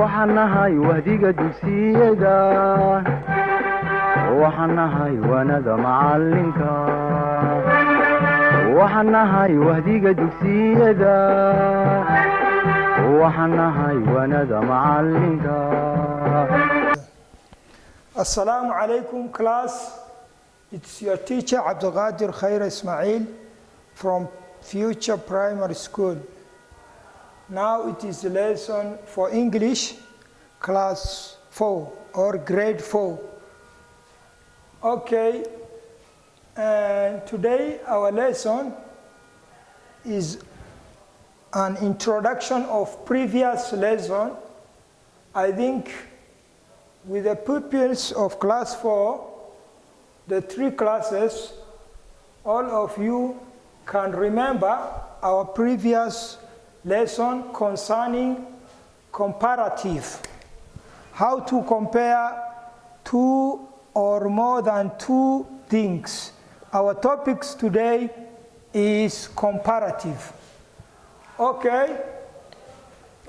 waxaan nahay wahdiga dugsiyada waxaan nahay wanada macalinka waxaan nahay wahdiga dugsiyada waxaan nahay wanada macalinka. Assalamu alaikum class. It's your teacher Abdikadir Khayre from Future Primary School. Now it is a lesson for English class 4 or grade 4. Okay, and today our lesson is an introduction of previous lesson. I think with the pupils of class 4, the 3 classes, all of you can remember our previous lesson concerning comparative. How to compare 2 or more than 2 things. Our topics today is comparative. Okay,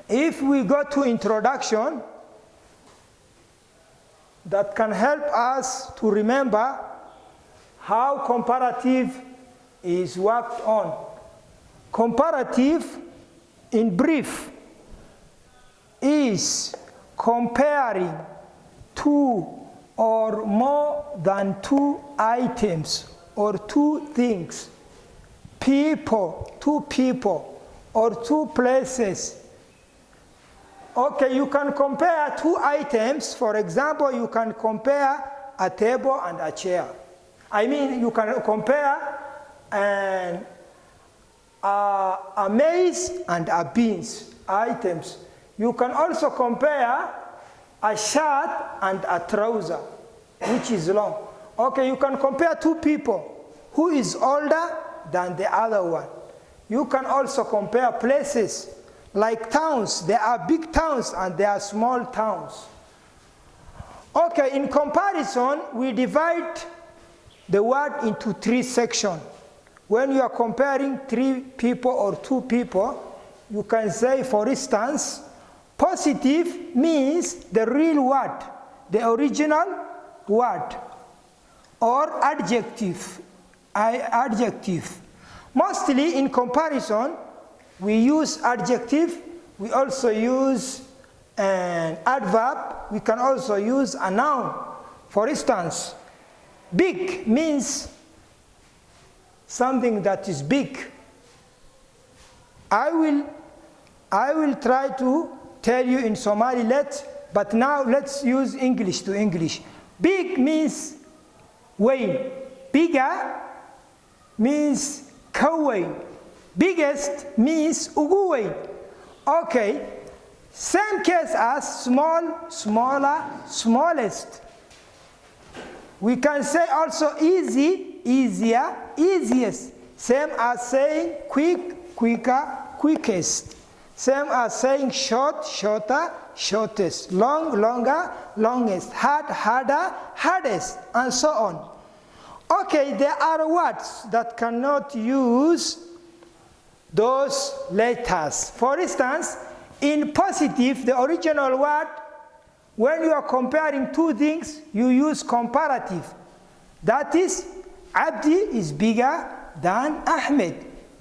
if we go to introduction, that can help us to remember how comparative is worked on. Comparative, in brief, is comparing 2 or more than 2 items or 2 things, people, 2 people, or 2 places. Okay, you can compare 2 items. For example, you can compare a table and a chair. I mean, you can compare a maize and a beans items. You can also compare a shirt and a trouser, which is long. Okay, you can compare 2 people, who is older than the other one. You can also compare places, like towns. There are big towns and there are small towns. Okay, in comparison, we divide the word into 3 sections. When you are comparing 3 people or 2 people, you can say, for instance, positive means the real word, the original word, or adjective. Adjective. Mostly in comparison, we use adjective. We also use an adverb. We can also use a noun. For instance, big means something that is big. I will try to tell you in Somali, but now let's use English to English. Big means weyn. Bigger means kaweyn. Biggest means ugu weyn. Okay, same case as small, smaller, smallest. We can say also easy, easier, easiest. Same as saying quick, quicker, quickest. Same as saying short, shorter, shortest. Long, longer, longest. Hard, harder, hardest, and so on. Okay, there are words that cannot use those letters. For instance, in positive, the original word, when you are comparing 2 things, you use comparative. That is, Abdi is bigger than Ahmed.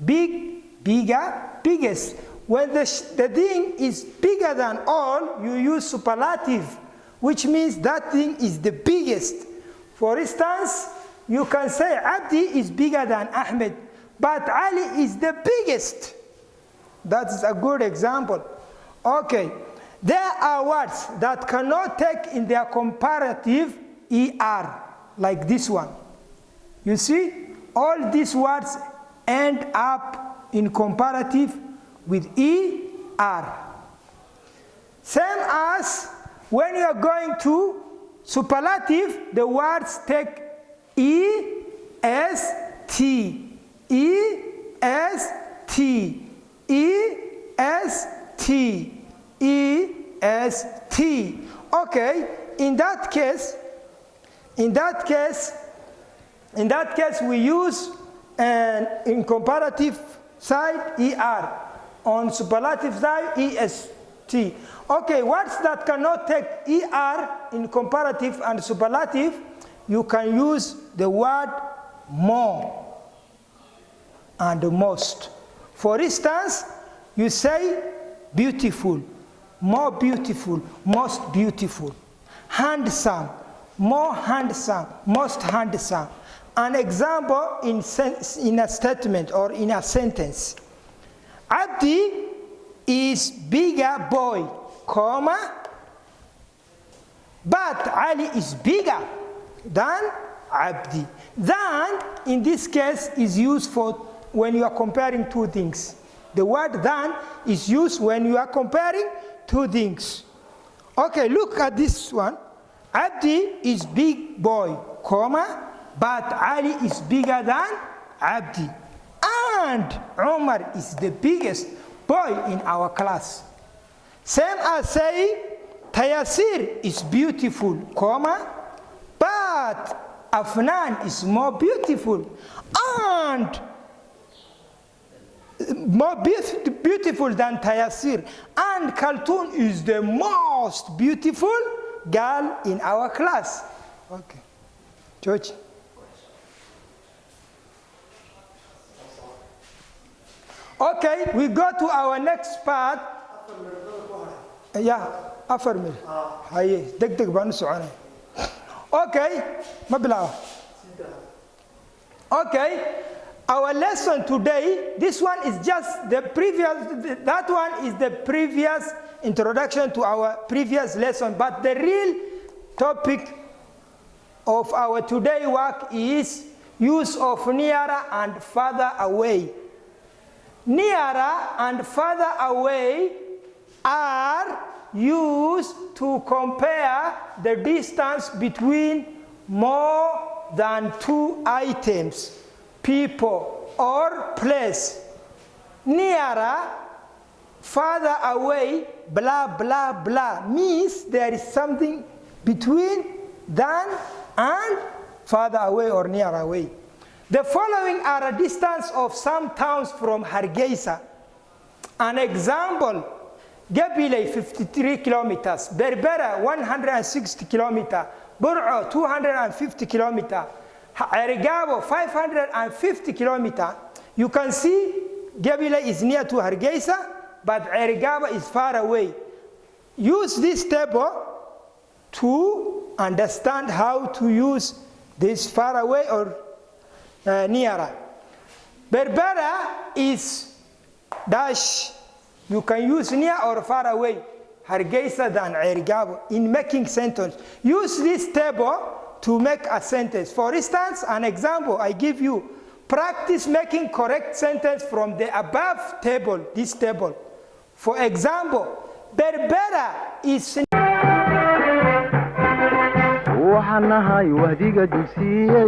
Big, bigger, biggest. When the thing is bigger than all, you use superlative, which means that thing is the biggest. For instance, you can say Abdi is bigger than Ahmed, but Ali is the biggest. That is a good example. Okay, there are words that cannot take in their comparative ER, like this one. You see, all these words end up in comparative with ER. Same as when you are going to superlative, the words take EST, EST, EST, EST. Okay, in that case we use in comparative side ER, on superlative side ES. T. Okay, words that cannot take ER in comparative and superlative, you can use the word more and most. For instance, you say beautiful, more beautiful, most beautiful. Handsome, more handsome, most handsome. An example in a statement or in a sentence. Abdi is bigger boy, comma, but Ali is bigger than Abdi. Than, in this case, is used for when you are comparing two things. The word than is used when you are comparing two things. Okay, look at this one. Abdi is big boy, comma, but Ali is bigger than Abdi. And Omar is the biggest boy in our class. Same as saying Tayasir is beautiful, comma, but Afnan is more beautiful and more beautiful than Tayasir. And Kaltun is the most beautiful girl in our class. Okay. George. Okay, we go to our next part. Yeah, affirmil. Haye, deg baan soconay. Okay, ma bilaw. Okay, our lesson today, this one is just the previous, that one is the previous introduction to our previous lesson, but the real topic of our today work is use of nearer and further away. Nearer and further away are used to compare the distance between more than two items, people, or place. Nearer, further away, blah, blah, blah, means there is something between than and further away or near away. The following are a distance of some towns from Hargeisa. An example, Gabile 53 kilometers, Berbera 160 kilometers, Bur'o 250 kilometers, Erigabo 550 kilometers. You can see Gabile is near to Hargeisa, but Erigabo is far away. Use this table to understand how to use this far away or nearer. Berbera is dash. You can use near or far away. Hargeisa than Erigabo in making sentence. Use this table to make a sentence. For instance, an example I give you. Practice making correct sentence from the above table, this table. For example, Berbera is waxaan nahay wahdiga dugsiga